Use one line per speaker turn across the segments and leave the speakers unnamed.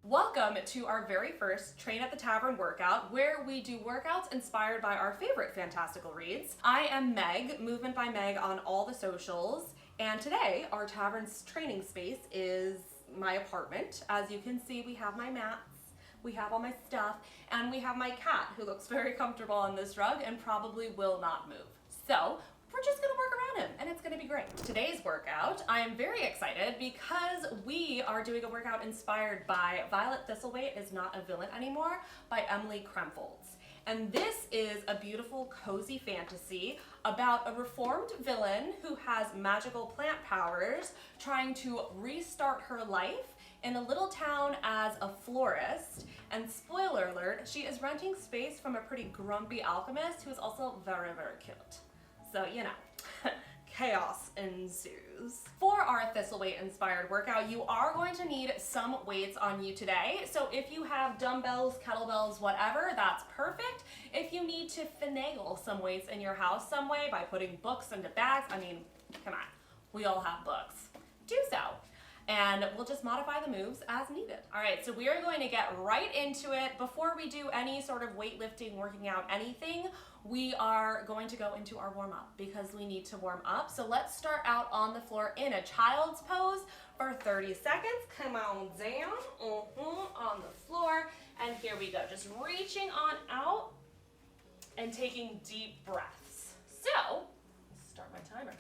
Welcome to our very first Train at the Tavern workout, where we do workouts inspired by our favorite fantastical reads. I am Meg, Movement by Meg on all the socials, and today our tavern's training space is my apartment. As you can see, we have my mats, we have all my stuff, and we have my cat who looks very comfortable on this rug and probably will not move. So we're just gonna work around him and it's gonna be great. Today's workout, I am very excited because we are doing a workout inspired by Violet Thistlewaite is Not a Villain Anymore by Emily Krempholtz. And this is a beautiful, cozy fantasy about a reformed villain who has magical plant powers trying to restart her life in a little town as a florist. And spoiler alert, she is renting space from a pretty grumpy alchemist who is also very, very cute. So, you know, chaos ensues. For our Thistlewaite inspired workout, you are going to need some weights on you today. So if you have dumbbells, kettlebells, whatever, that's perfect. If you need to finagle some weights in your house some way by putting books into bags, I mean, come on, we all have books. Do so. And we'll just modify the moves as needed. All right, so we are going to get right into it. Before we do any sort of weightlifting, working out, anything, we are going to go into our warm up because we need to warm up. So let's start out on the floor in a child's pose for 30 seconds. Come on down, on the floor. And here we go, just reaching on out and taking deep breaths. So, start my timer.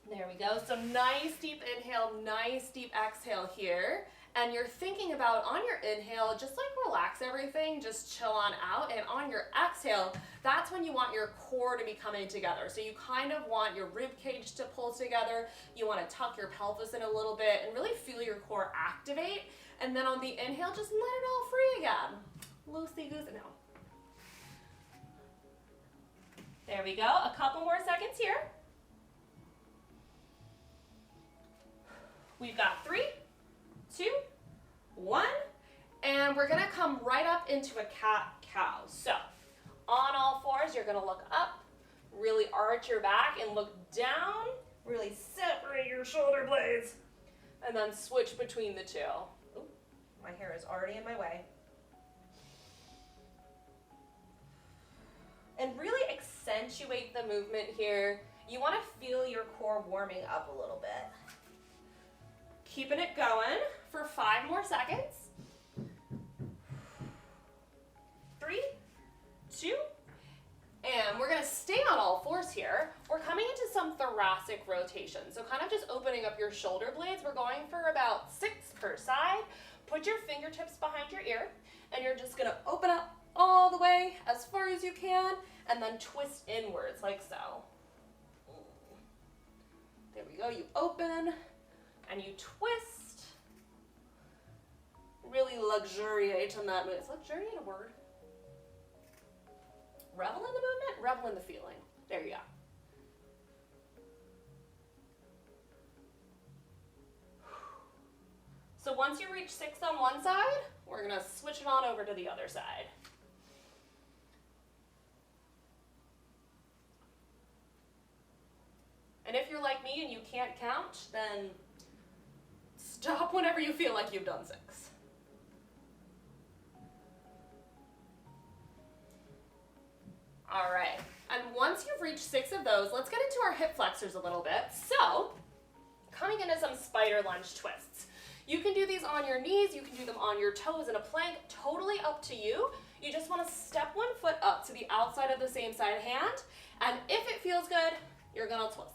There we go. So nice deep inhale, nice deep exhale here. And you're thinking about on your inhale, just like relax everything, just chill on out. And on your exhale, that's when you want your core to be coming together. So you kind of want your rib cage to pull together. You want to tuck your pelvis in a little bit and really feel your core activate. And then on the inhale, just let it all free again. Loosey-goosey now. There we go. A couple more seconds here. We've got 3, 2, 1, and we're gonna come right up into a cat-cow. So, on all fours, you're gonna look up, really arch your back and look down, really separate your shoulder blades, and then switch between the two. Ooh, my hair is already in my way. And really accentuate the movement here. You wanna feel your core warming up a little bit. Keeping it going for 5 more seconds. 3, 2, and we're gonna stay on all fours here. We're coming into some thoracic rotations. So kind of just opening up your shoulder blades. We're going for about 6 per side. Put your fingertips behind your ear, and you're just gonna open up all the way as far as you can, and then twist inwards like so. There we go, you open, and you twist, really luxuriate in that movement. Is luxuriate a word? Revel in the movement? Revel in the feeling. There you go. So once you reach 6 on one side, we're gonna switch it on over to the other side. And if you're like me and you can't count, then stop whenever you feel like you've done 6. All right, and once you've reached 6 of those, let's get into our hip flexors a little bit. So, coming into some spider lunge twists. You can do these on your knees, you can do them on your toes in a plank, totally up to you. You just want to step one foot up to the outside of the same side hand, and if it feels good, you're gonna twist.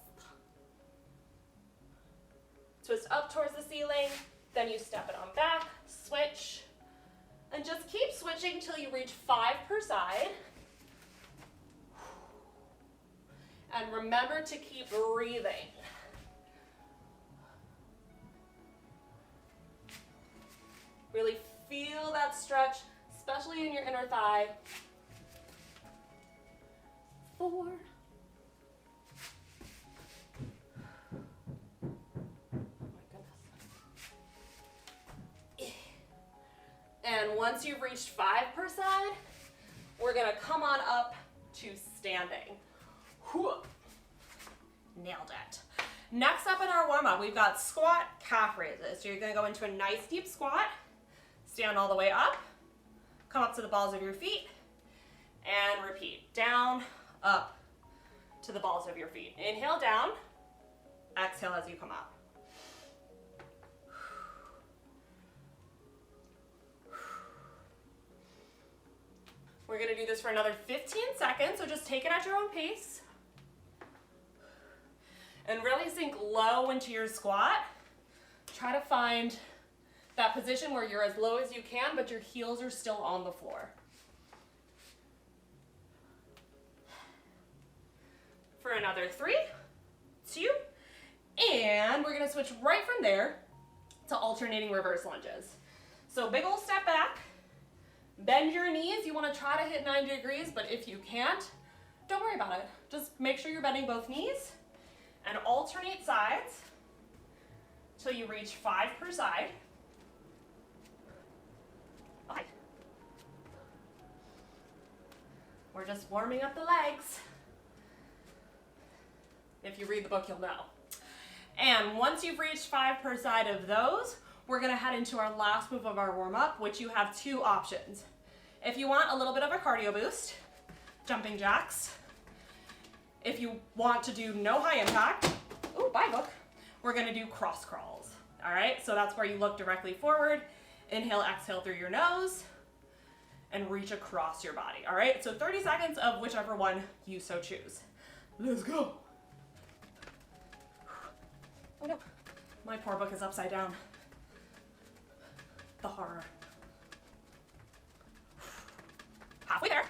Twist up towards the ceiling, then you step it on back, switch, and just keep switching till you reach 5 per side. And remember to keep breathing. Really feel that stretch, especially in your inner thigh. 4. And once you've reached 5 per side, we're gonna come on up to standing. Nailed it. Next up in our warm-up, we've got squat calf raises. So you're gonna go into a nice deep squat, stand all the way up, come up to the balls of your feet, and repeat. Down, up, to the balls of your feet. Inhale down, exhale as you come up. We're gonna do this for another 15 seconds, so just take it at your own pace. And really sink low into your squat. Try to find that position where you're as low as you can, but your heels are still on the floor. For another 3, 2, and we're gonna switch right from there to alternating reverse lunges. So big ol' step back, bend your knees. You wanna try to hit 90 degrees, but if you can't, don't worry about it. Just make sure you're bending both knees and alternate sides till you reach 5 per side. Okay. We're just warming up the legs. If you read the book, you'll know. And once you've reached 5 per side of those, we're gonna head into our last move of our warm-up, which you have 2 options. If you want a little bit of a cardio boost, jumping jacks. If you want to do no high impact, ooh, bye book, we're gonna do cross crawls. All right, so that's where you look directly forward, inhale, exhale through your nose, and reach across your body. All right, so 30 seconds of whichever one you so choose. Let's go. Oh no, my poor book is upside down. The horror. Halfway there.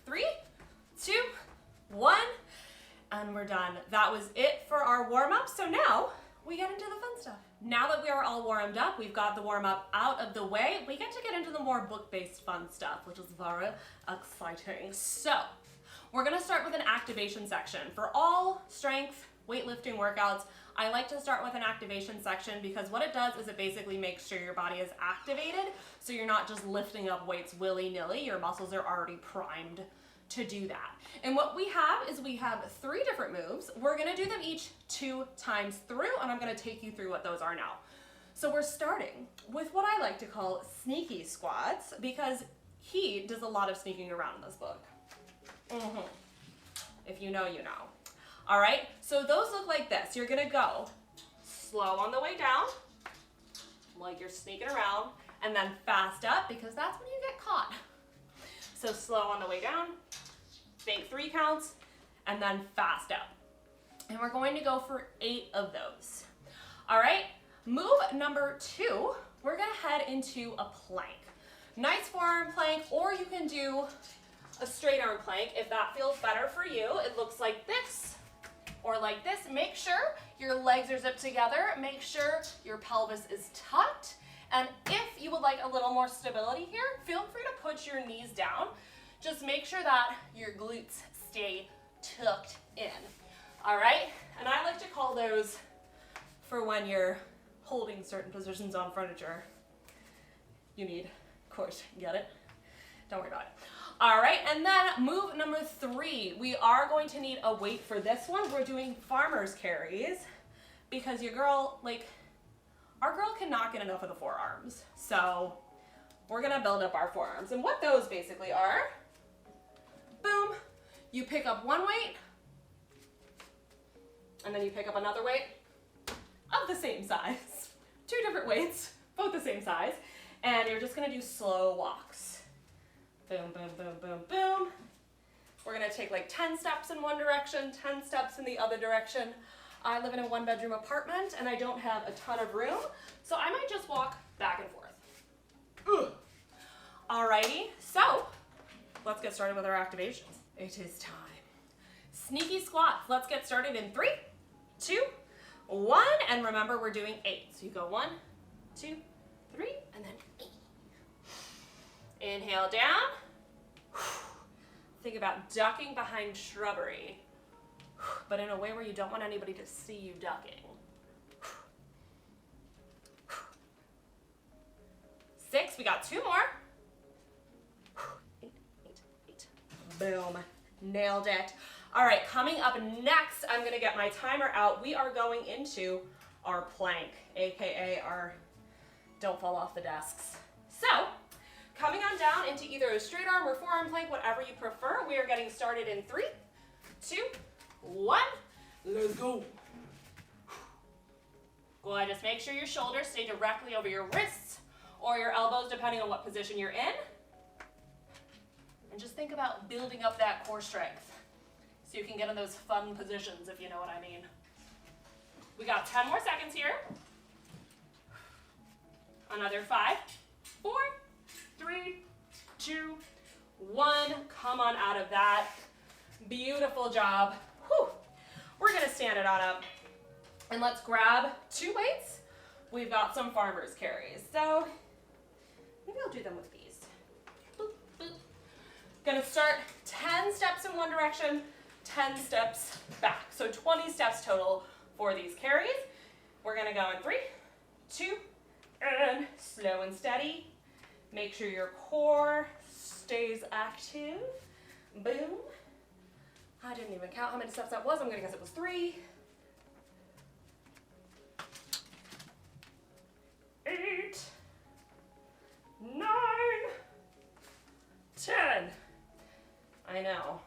3, 2, 1, and we're done. That was it for our warm-up. So now we get into the fun stuff. Now that we are all warmed up, we've got the warm-up out of the way, we get to get into the more book-based fun stuff, which is very exciting. So we're gonna start with an activation section. For all strength, weightlifting workouts, I like to start with an activation section because what it does is it basically makes sure your body is activated, so you're not just lifting up weights willy-nilly. Your muscles are already primed to do that. And what we have is we have 3 different moves. We're gonna do them each 2 times through, and I'm gonna take you through what those are now. So we're starting with what I like to call sneaky squats because he does a lot of sneaking around in this book. If you know, you know. All right, so those look like this. You're gonna go slow on the way down, like you're sneaking around, and then fast up because that's when you get caught. So slow on the way down, think 3 counts, and then fast up. And we're going to go for 8 of those. All right, move number 2, we're gonna head into a plank. Nice forearm plank, or you can do a straight arm plank if that feels better for you. It looks like this or like this. Make sure your legs are zipped together. Make sure your pelvis is tucked. And if you would like a little more stability here, feel free to put your knees down. Just make sure that your glutes stay tucked in. All right? And I like to call those for when you're holding certain positions on furniture. You need, of course, get it? Don't worry about it. All right, and then move number 3. We are going to need a weight for this one. We're doing farmer's carries because your girl, our girl cannot get enough of the forearms. So we're gonna build up our forearms. And what those basically are, boom, you pick up one weight, and then you pick up another weight of the same size. 2 different weights, both the same size, and you're just gonna do slow walks. Boom, boom, boom, boom, boom. We're gonna take like 10 steps in one direction, 10 steps in the other direction. I live in a 1-bedroom apartment and I don't have a ton of room, so I might just walk back and forth. Ugh. Alrighty, so let's get started with our activations. It is time. Sneaky squats. Let's get started in 3, 2, 1, and remember we're doing 8. So you go 1, 2, 3, and then 8. Inhale down. Think about ducking behind shrubbery, but in a way where you don't want anybody to see you ducking. 6, we got 2 more. 8, 8, 8. Boom. Nailed it. All right, coming up next, I'm gonna get my timer out. We are going into our plank, AKA our don't fall off the desks. So, coming on down into either a straight arm or forearm plank, whatever you prefer. We are getting started in 3, 2, 1. Let's go. Go ahead, just make sure your shoulders stay directly over your wrists or your elbows, depending on what position you're in. And just think about building up that core strength so you can get in those fun positions, if you know what I mean. We got 10 more seconds here. Another 5, 4, 3, 2, 1. Come on out of that. Beautiful job. Whew. We're gonna stand it on up. And let's grab 2 weights. We've got some farmer's carries. So maybe I'll do them with these. Boop, boop. Gonna start 10 steps in one direction, 10 steps back. So 20 steps total for these carries. We're gonna go in 3, 2, and slow and steady. Make sure your core stays active. Boom. I didn't even count how many steps that was. I'm gonna guess it was 3. 8, 9, 10. I know.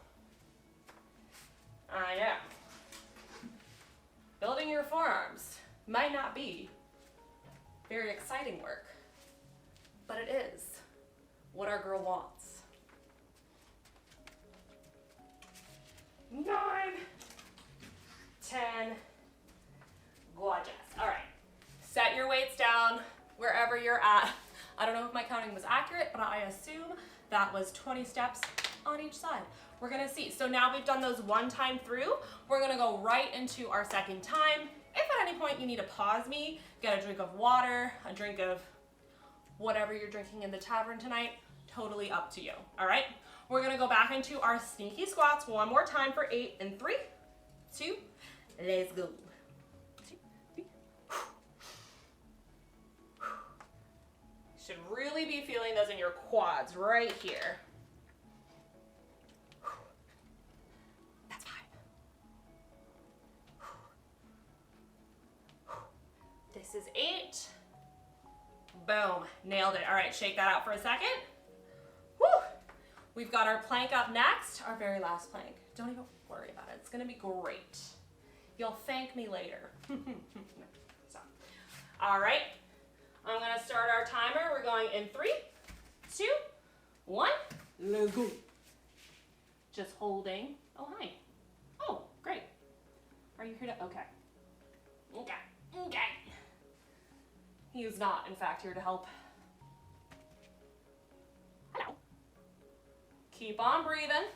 Building your forearms might not be very exciting work, but it is what our girl wants. 9, 10, gorgeous. All right, set your weights down wherever you're at. I don't know if my counting was accurate, but I assume that was 20 steps on each side. We're gonna see. So now we've done those one time through. We're gonna go right into our second time. If at any point you need to pause me, get a drink of water, a drink of whatever you're drinking in the tavern tonight, totally up to you, all right? We're gonna go back into our sneaky squats one more time for 8 and 3, 2, let's go. 2, 3. Should really be feeling those in your quads right here. That's 5. This is 8. Boom, nailed it. All right, shake that out for a second. Woo! We've got our plank up next, our very last plank. Don't even worry about it. It's gonna be great. You'll thank me later. So, all right, I'm gonna start our timer. We're going in 3, 2, 1. Let's go. Just holding. Oh, hi. Oh, great. Are you here to, okay. Okay. He is not, in fact, here to help. Hello. Keep on breathing.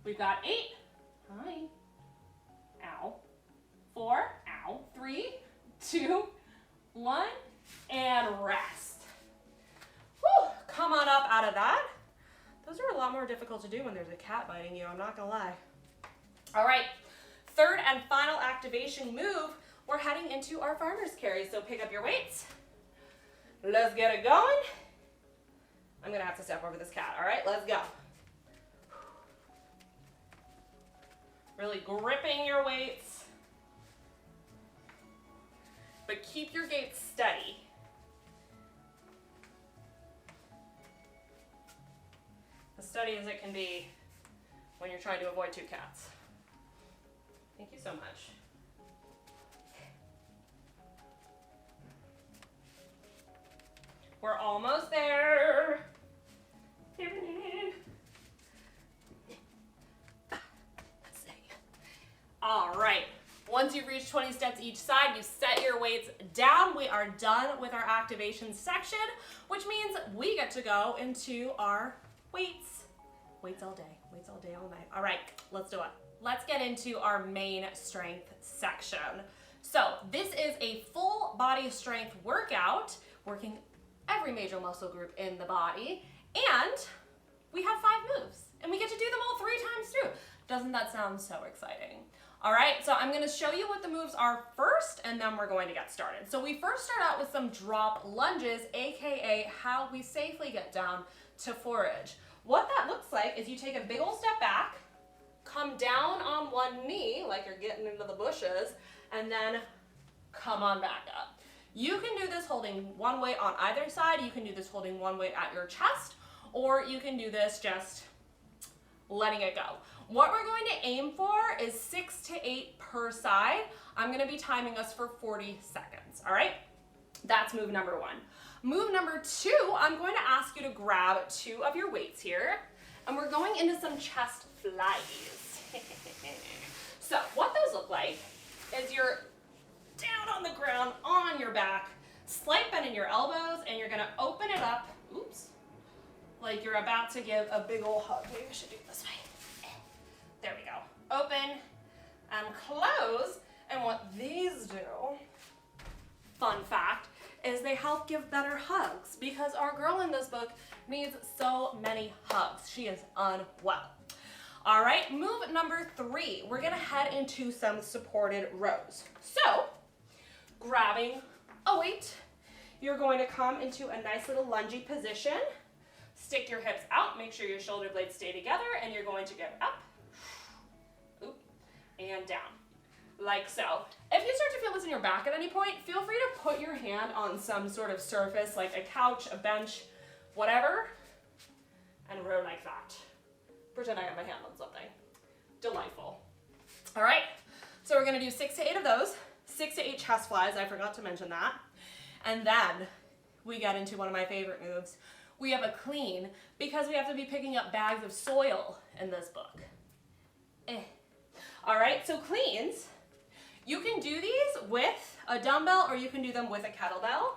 We've got 8. Hi. Ow. 4. Ow. 3, 2, 1. And rest. Whew. Come on up out of that. Those are a lot more difficult to do when there's a cat biting you, I'm not gonna lie. All right. Third and final activation move. We're heading into our farmer's carry, so pick up your weights. Let's get it going. I'm gonna have to step over this cat, all right? Let's go. Really gripping your weights, but keep your gait steady. As steady as it can be when you're trying to avoid 2 cats. Thank you so much. We're almost there. All right, once you've reached 20 steps each side, you set your weights down. We are done with our activation section, which means we get to go into our weights. Weights all day, all night. All right, let's do it. Let's get into our main strength section. So this is a full body strength workout, working every major muscle group in the body, and we have 5 moves, and we get to do them all 3 times through. Doesn't that sound so exciting? All right, so I'm gonna show you what the moves are first, and then we're going to get started. So we first start out with some drop lunges, AKA how we safely get down to forage. What that looks like is you take a big old step back, come down on one knee like you're getting into the bushes, and then come on back up. You can do this holding one weight on either side. You can do this holding one weight at your chest, or you can do this just letting it go. What we're going to aim for is 6 to 8 per side. I'm going to be timing us for 40 seconds, all right? That's move number 1. Move number 2, I'm going to ask you to grab 2 of your weights here, and we're going into some chest flies. So what those look like is you're down on the ground, on your back, slight bend in your elbows, and you're going to open it up, oops, like you're about to give a big old hug. Maybe we should do it this way. There we go. Open and close. And what these do, fun fact, is they help give better hugs, because our girl in this book needs so many hugs. She is unwell. All right, move number 3. We're gonna head into some supported rows. So, grabbing a weight, you're going to come into a nice little lungey position. Stick your hips out, make sure your shoulder blades stay together, and you're going to get up, oop, and down, like so. If you start to feel this in your back at any point, feel free to put your hand on some sort of surface, like a couch, a bench, whatever, and row like that. Pretend I got my hand on something. Delightful. All right, so we're gonna do 6 to 8 of those, 6 to 8 chest flies, I forgot to mention that. And then we get into one of my favorite moves. We have a clean, because we have to be picking up bags of soil in this book. All right, so cleans, you can do these with a dumbbell or you can do them with a kettlebell.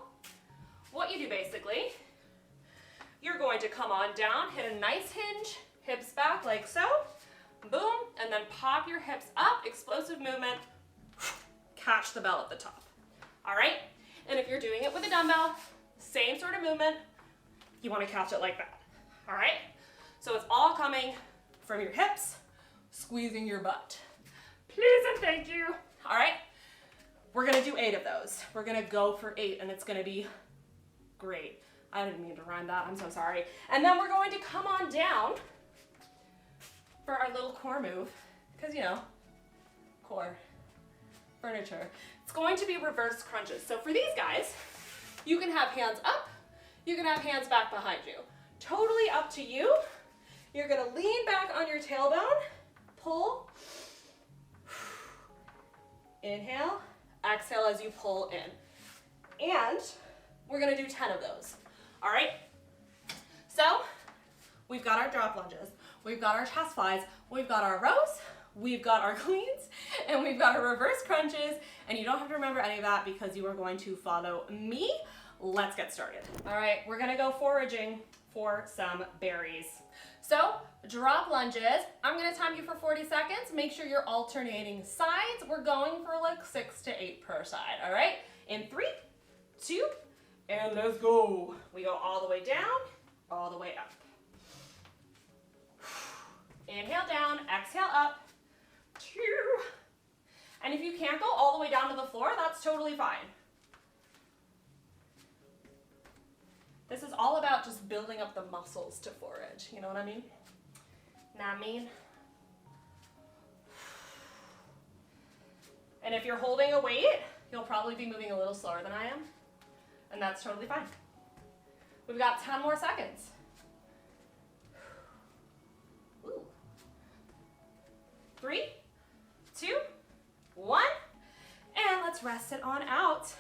What you do basically, you're going to come on down, hit a nice hinge, hips back like so, boom, and then pop your hips up, explosive movement, catch the bell at the top. All right, and if you're doing it with a dumbbell, same sort of movement, you want to catch it like that. All right, so it's all coming from your hips, squeezing your butt. Please and thank you. All right, we're gonna do 8 of those. We're gonna go for 8 and it's gonna be great. I didn't mean to rhyme that, I'm so sorry. And then we're going to come on down for our little core move, because you know, core, furniture. It's going to be reverse crunches. So for these guys, you can have hands up, you can have hands back behind you. Totally up to you. You're gonna lean back on your tailbone, pull, inhale, exhale as you pull in. And we're gonna do 10 of those, all right? So we've got our drop lunges, we've got our chest flies, we've got our rows, we've got our cleans, and we've got our reverse crunches, and you don't have to remember any of that because you are going to follow me. Let's get started. All right, we're gonna go foraging for some berries. So drop lunges, I'm gonna time you for 40 seconds. Make sure you're alternating sides. We're going for like 6 to 8 per side, all right? In 3, 2, and let's go. We go all the way down, all the way up. Inhale down, exhale up, 2. And if you can't go all the way down to the floor, that's totally fine. This is all about just building up the muscles to forage, you know what I mean? And if you're holding a weight, you'll probably be moving a little slower than I am, and that's totally fine. We've got 10 more seconds. Ooh. 3, 2, 1, and let's rest it on out.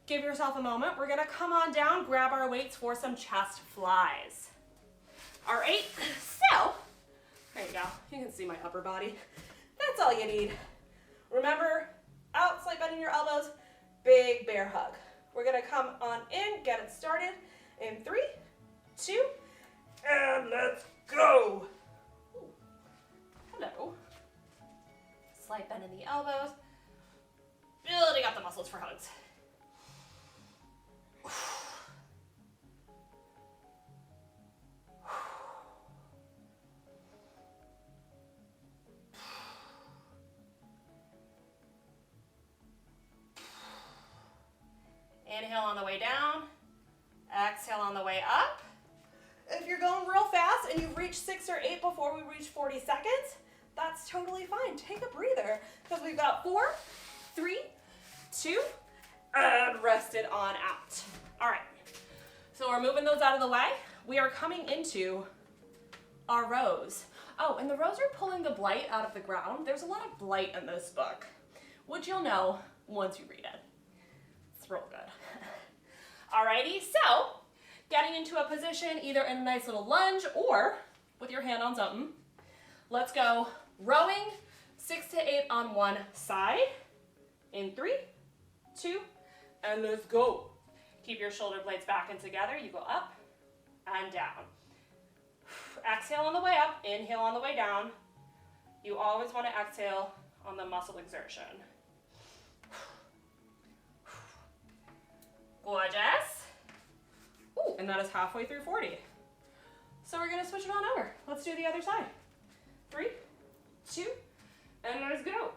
Give yourself a moment. We're gonna come on down, grab our weights for some chest flies. All right, so, there you go. You can see my upper body. That's all you need. Remember, out, slight bend in your elbows, big bear hug. We're gonna come on in, get it started in 3, 2, and let's go. Ooh. Hello. Slight bend in the elbows, building up the muscles for hugs. Inhale on the way down, exhale on the way up, If you're going real fast and you've reached 6 or 8 before we reach 40 seconds, that's totally fine. Take a breather because we've got 4, 3, 2, and rest it on out. All right, so we're moving those out of the way. We are coming into our rows. Oh, and the rows are pulling the blight out of the ground. There's a lot of blight in this book, which you'll know once you read it. It's real good. Alrighty, so getting into a position either in a nice little lunge or with your hand on something. Let's go rowing 6 to 8 on one side in 3, 2, and let's go. Keep your shoulder blades back and together. You go up and down. Exhale on the way up, inhale on the way down. You always want to exhale on the muscle exertion. Gorgeous. Ooh, and that is halfway through 40. So we're going to switch it on over. Let's do the other side. 3, 2, and let's go.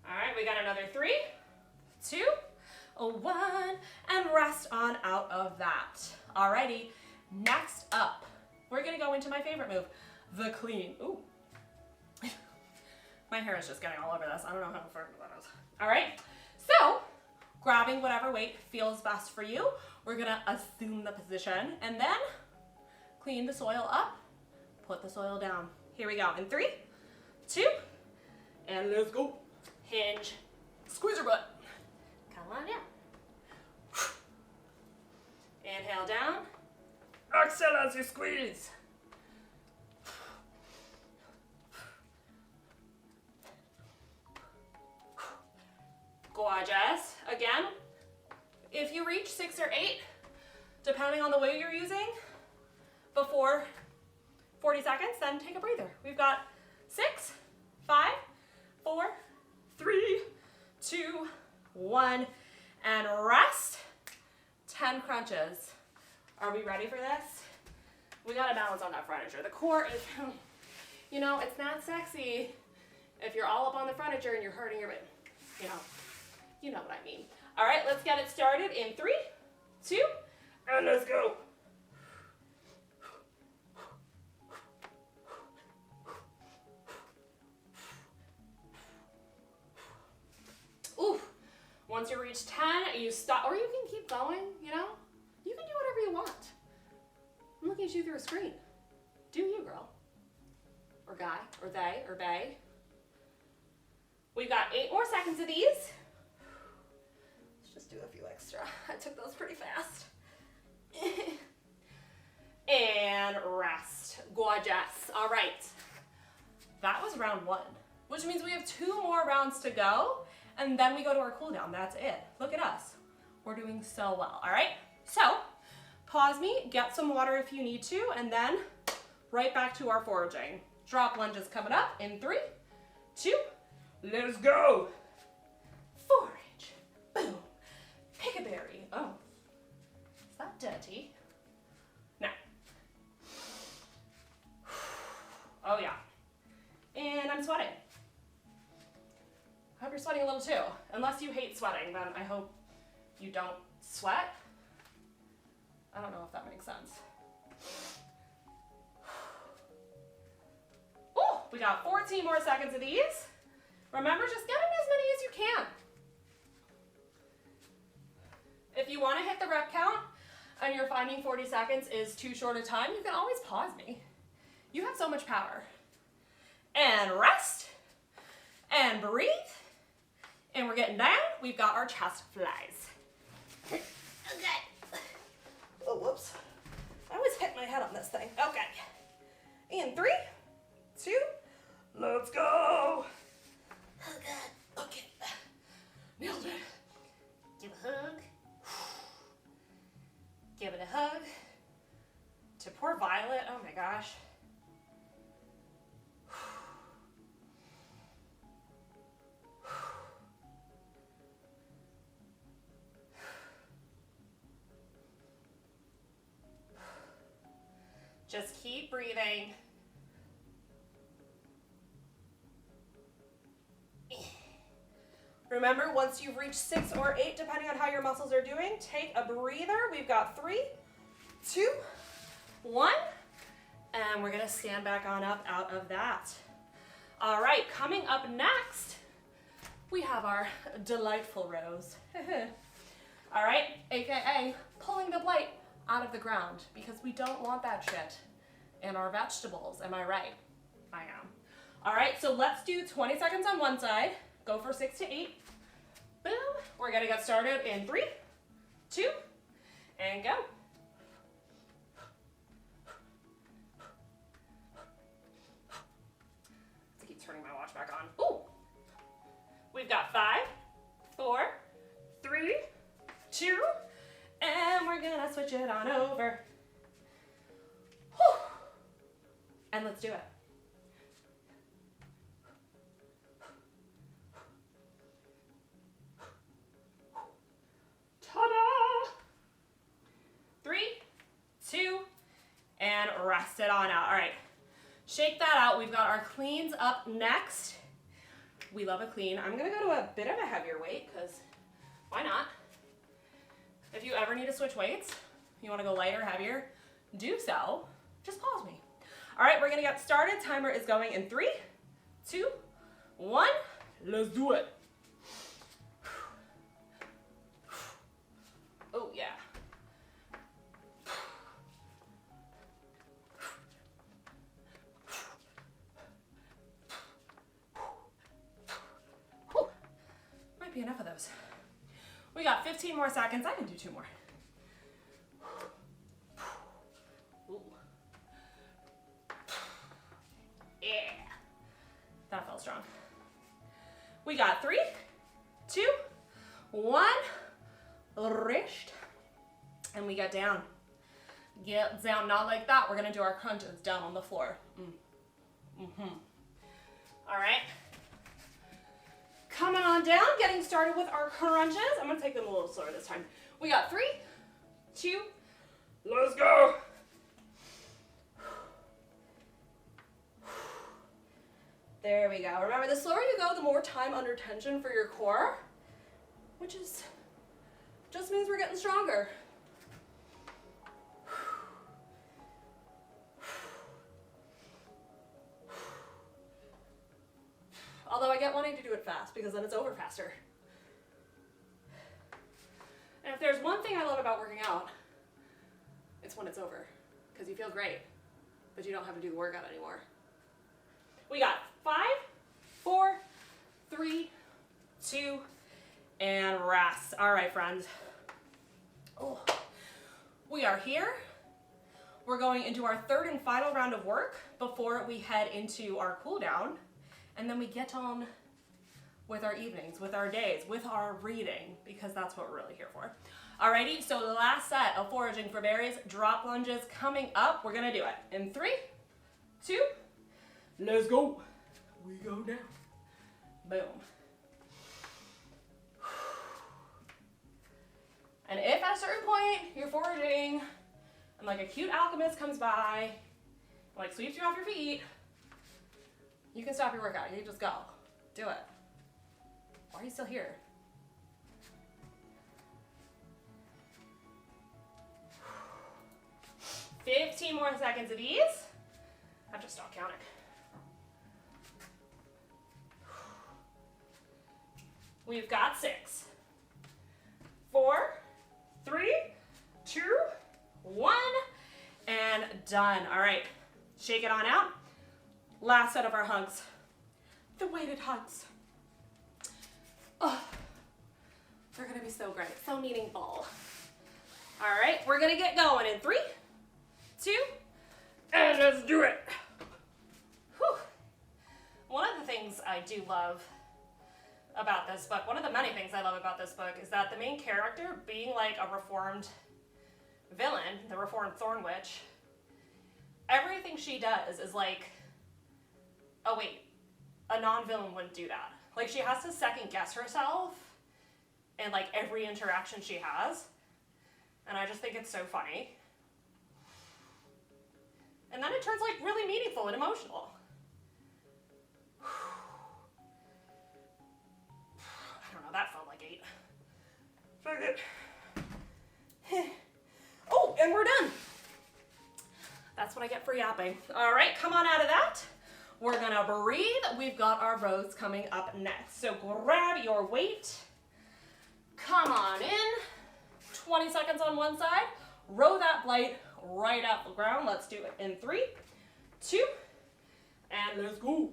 All right, we got another 3, 2, 1, and rest on out of that. Alrighty, next up, we're gonna go into my favorite move, the clean. Ooh. My hair is just getting all over this. I don't know how effective that is. All right, so grabbing whatever weight feels best for you, we're gonna assume the position and then clean the soil up, put the soil down. Here we go, in 3, 2, and let's go. Hinge, squeeze your butt. Come on down. Inhale down. Exhale as you squeeze. Gorgeous. Again, if you reach 6 or 8, depending on the weight you're using, before 40 seconds, then take a breather. We've got 6, 5, 4, 3, 2, 1, and rest. 10 crunches. Are we ready for this? We gotta balance on that furniture. The core is, you know, it's not sexy if you're all up on the furniture and you're hurting your, you know what I mean. All right, let's get it started in 3, 2, and let's go. Ooh, once you reach 10, you stop, or you can keep going, you know? You can do whatever you want. I'm looking at you through a screen. Do you, girl? Or guy, or they, or bae. We've got 8 more seconds of these. Let's just do a few extra. I took those pretty fast. And rest. Gorgeous. All right. That was round 1, which means we have 2 more rounds to go, and then we go to our cool down. That's it. Look at us. We're doing so well. All right. So pause me, get some water if you need to, and then right back to our foraging. Drop lunges coming up in 3, 2, let's go. Forage. Boom. Pick a berry. Oh, is that dirty? No. Oh yeah. And I'm sweating. I hope you're sweating a little too. Unless you hate sweating, then I hope you don't sweat. I don't know if that makes sense. Oh, we got 14 more seconds of these. Remember, just get in as many as you can. If you want to hit the rep count and you're finding 40 seconds is too short a time, you can always pause me. You have so much power. And rest. And breathe. And we're getting down. We've got our chest flies. Okay. Oh, whoops. I always hit my head on this thing. Okay. In 3, 2, let's go. Oh, God. Okay. Nailed it. Give a hug. Give it a hug. To poor Violet. Oh, my gosh. Just keep breathing. Remember, once you've reached 6 or 8, depending on how your muscles are doing, take a breather. We've got 3, 2, 1, and we're gonna stand back on up out of that. All right, coming up next, we have our delightful rows. All right, AKA pulling the blight out of the ground because we don't want that shit in our vegetables. Am I right? I am. All right, so let's do 20 seconds on one side. Go for 6 to 8. Boom. We're gonna get started in 3, 2, and go. I keep turning my watch back on. Ooh. We've got 5, 4, 3, 2, and we're gonna switch it on over. Whew. And let's do it. Ta-da! 3, 2, and rest it on out. All right, shake that out. We've got our cleans up next. We love a clean. I'm gonna go to a bit of a heavier weight because why not? If you ever need to switch weights, you wanna go lighter, heavier, do so. Just pause me. All right, we're gonna get started. Timer is going in 3, 2, 1. Let's do it. Oh yeah. Whew. Might be enough of those. We got 15 more seconds. I can do 2 more. Ooh. Yeah. That felt strong. We got 3, 2, 1. Wrist. And we get down. Get down, not like that. We're gonna do our crunches down on the floor. All right. Coming on down, getting started with our crunches. I'm gonna take them a little slower this time. We got 3, 2, let's go. There we go. Remember, the slower you go, the more time under tension for your core, which is just means we're getting stronger. Although I get wanting to do it fast because then it's over faster. And if there's one thing I love about working out, it's when it's over because you feel great, but you don't have to do the workout anymore. We got 5, 4, 3, 2, and rest. All right, friends. Oh, we are here. We're going into our 3rd and final round of work before we head into our cool down. And then we get on with our evenings, with our days, with our reading, because that's what we're really here for. Alrighty, so the last set of foraging for berries, drop lunges coming up. We're gonna do it in 3, 2, let's go. We go down. Boom. And if at a certain point you're foraging and like a cute alchemist comes by, like sweeps you off your feet, you can stop your workout. You can just go. Do it. Why are you still here? $15 more seconds of ease. I've just stopped counting. We've got 6, 4, 3, 2, 1, and done. All right, shake it on out. Last set of our hugs. The weighted hugs. Oh, they're gonna be so great, so meaningful. All right, we're gonna get going in 3, 2, and let's do it. Whew. One of the things I do love about this book, one of the many things I love about this book, is that the main character, being like a reformed villain, the reformed Thorn Witch, everything she does is like, oh wait, a non-villain wouldn't do that. Like, she has to second guess herself in like every interaction she has, and I just think it's so funny. And then it turns like really meaningful and emotional. that felt like 8. Very good. Oh, and we're done. That's what I get for yapping. All right, come on out of that. We're gonna breathe. We've got our rows coming up next. So grab your weight. Come on in. 20 seconds on one side. Row that blight right out the ground. Let's do it in 3, 2, and let's go.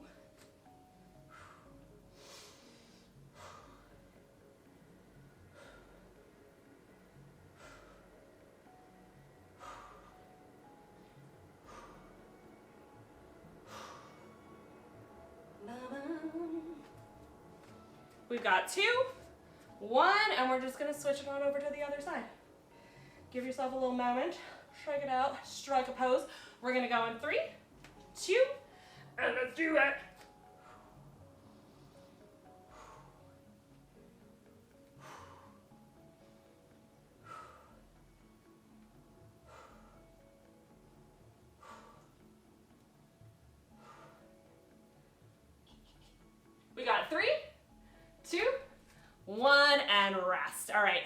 We've got 2, 1, and we're just gonna switch it on over to the other side. Give yourself a little moment, strike it out, strike a pose. We're gonna go in 3, 2, and let's do it. We got 3, 2, 1, and rest. All right,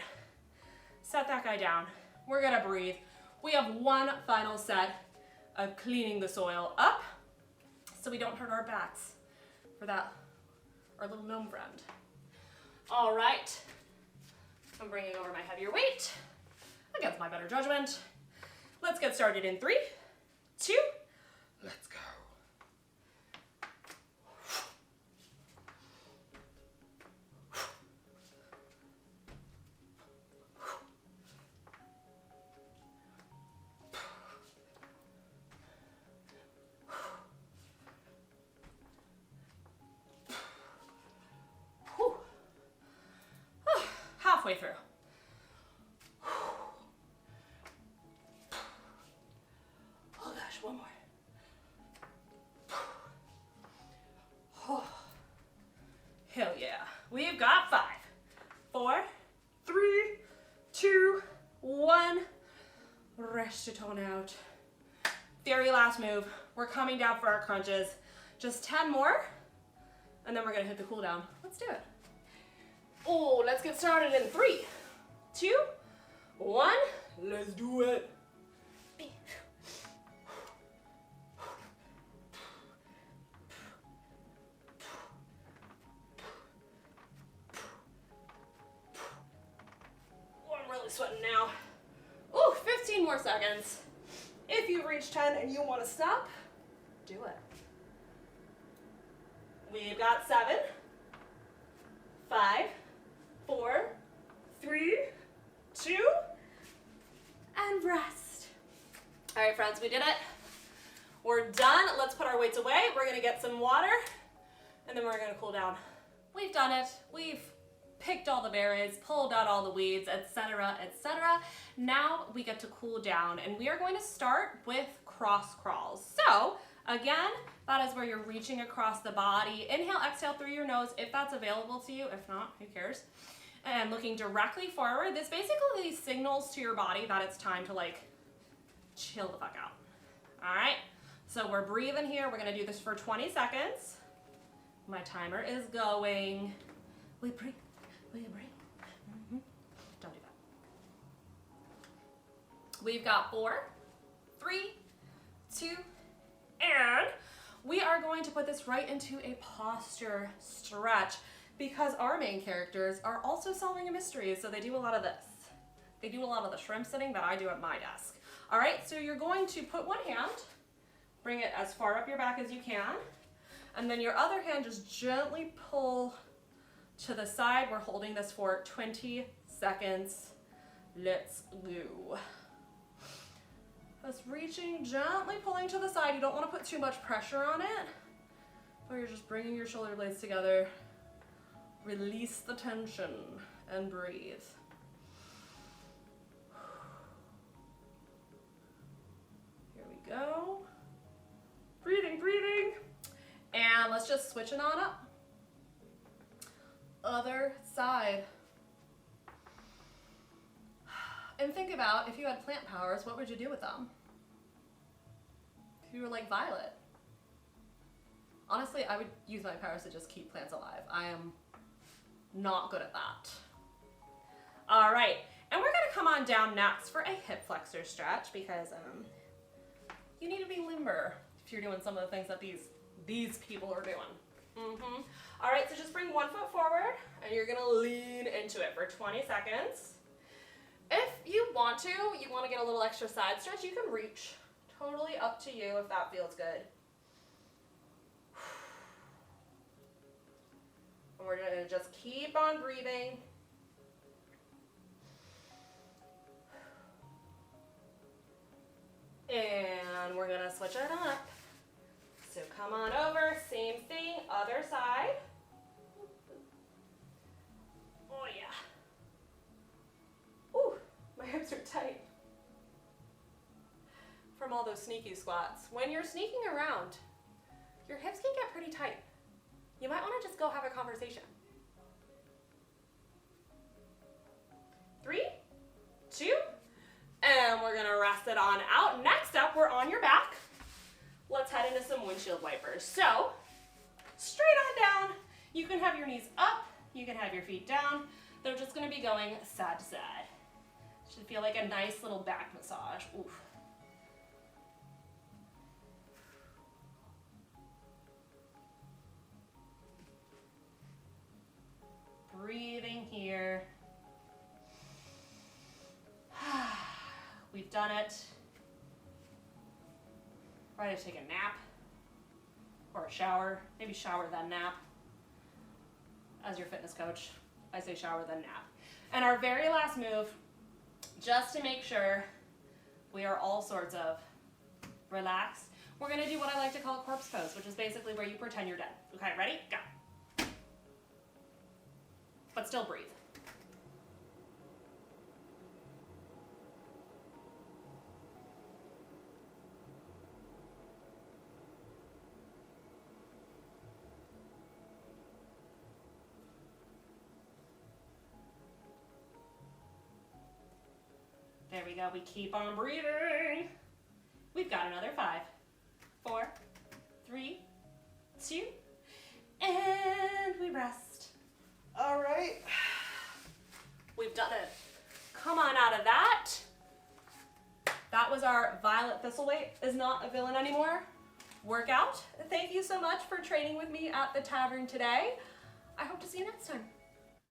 set that guy down. We're gonna breathe. We have one final set of cleaning the soil up so we don't hurt our backs for that, our little gnome friend. All right, I'm bringing over my heavier weight against my better judgment. Let's get started in 3, 2, let's go. Halfway through. Oh gosh, one more. Oh. Hell yeah. We've got 5, 4, 3, 2, 1. Rest it on out. Very last move. We're coming down for our crunches. Just 10 more, and then we're gonna hit the cool down. Let's do it. Oh, let's get started in 3, 2, 1. Let's do it. Oh, I'm really sweating now. Oh, 15 more seconds. If you've reached 10 and you want to stop, do it. We've got 7, 5, 4, 3, 2, and rest. All right, friends, we did it. We're done. Let's put our weights away. We're gonna get some water, and then we're gonna cool down. We've done it. We've picked all the berries, pulled out all the weeds, etc., etc. Now we get to cool down, and we are going to start with cross crawls. So again, that is where you're reaching across the body. Inhale, exhale through your nose if that's available to you. If not, who cares? And looking directly forward. This basically signals to your body that it's time to like chill the fuck out. All right, so we're breathing here. We're gonna do this for 20 seconds. My timer is going. We breathe, we breathe. Don't do that. We've got 4, 3, 2, and we are going to put this right into a posture stretch because our main characters are also solving a mystery, so they do a lot of this. They do a lot of the shrimp sitting that I do at my desk. All right, so you're going to put one hand, bring it as far up your back as you can, and then your other hand just gently pull to the side. We're holding this for 20 seconds. Let's go. Just reaching, gently pulling to the side. You don't want to put too much pressure on it, but you're just bringing your shoulder blades together. Release the tension and breathe. Here we go. Breathing, breathing. And let's just switch it on up. Other side. And think about, if you had plant powers, what would you do with them? If you were like Violet. Honestly, I would use my powers to just keep plants alive. I am Not good at that. All right, and we're gonna come on down next for a hip flexor stretch because you need to be limber if you're doing some of the things that these people are doing. All right, so just bring 1 foot forward and you're gonna lean into it for 20 seconds. If you want to get a little extra side stretch, you can reach. Totally up to you if that feels good. And we're gonna just keep on breathing. And we're gonna switch it up. So come on over, same thing, other side. Oh yeah. Ooh, my hips are tight. From all those sneaky squats. When you're sneaking around, your hips can get pretty tight. You might wanna just go have a conversation. 3, 2, and we're gonna rest it on out. Next up, we're on your back. Let's head into some windshield wipers. So, straight on down. You can have your knees up, you can have your feet down. They're just gonna be going side to side. Should feel like a nice little back massage. Oof. Breathing here. We've done it. Ready to take a nap or a shower. Maybe shower then nap. As your fitness coach, I say shower then nap. And our very last move, just to make sure we are all sorts of relaxed, we're gonna do what I like to call a corpse pose, which is basically where you pretend you're dead. Okay, ready? Go. But still breathe. There we go, we keep on breathing. We've got another 5, 4, 3, 2, and we rest. All right, we've done it. Come on out of that. That was our Violet Thistlewaite is not a villain anymore workout. Thank you so much for training with me at the tavern today. I hope to see you next time.